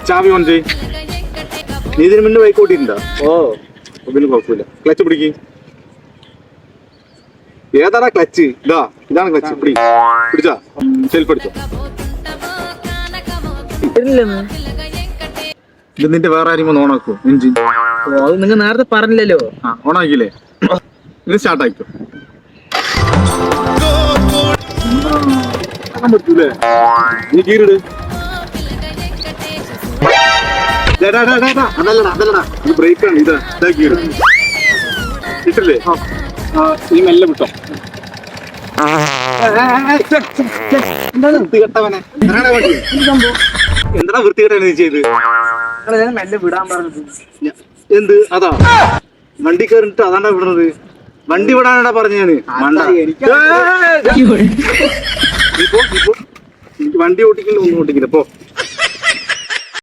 ചാവി ഓൺ ചെയ്. നീ ഇതിന് മുന്നേ ബൈക്ക് ഓട്ടിട്ടുണ്ടോ? ഓ പിന്നെ കുഴപ്പമില്ല. ക്ലച്ച് പിടിക്ക്. ഏതാടാ ക്ലച്ച്? ഇതാണ് ക്ലച്ച്. പിടിച്ചാ സെൽഫ് അടിച്ചോ. ഇത് നിന്റെ വേറെ ആരും ഒന്ന് ഓണാക്കോ എഞ്ചിൻ? അത് നിങ്ങൾ നേരത്തെ പറഞ്ഞില്ലല്ലോ. ഓണാക്കിയില്ലേ? ഇത് സ്റ്റാർട്ട് ആയിക്കോ. പറ്റൂലേ? നീ കീറിട്. അതല്ലടാ ഇത് ബ്രേക്കാണ്. ഇതാ കീറി ഇട്ടില്ലേ? നീ മെല്ലെ വിട്ടോ. വൃത്തികെട്ടവനെ എന്താ വൃത്തികെട്ടവനെ നീ ചെയ്ത്? മെല്ലെ വിടാൻ പറഞ്ഞത്. എന്ത് അതാ വണ്ടി കയറിട്ട് അതാണ്ടാ വിടുന്നത്? വണ്ടി വിടാനാടാ പറഞ്ഞു ഞാന്. എനിക്ക് വണ്ടി ഓട്ടിക്കില്ല, ഒന്നും ഓട്ടിക്കില്ല. പോ.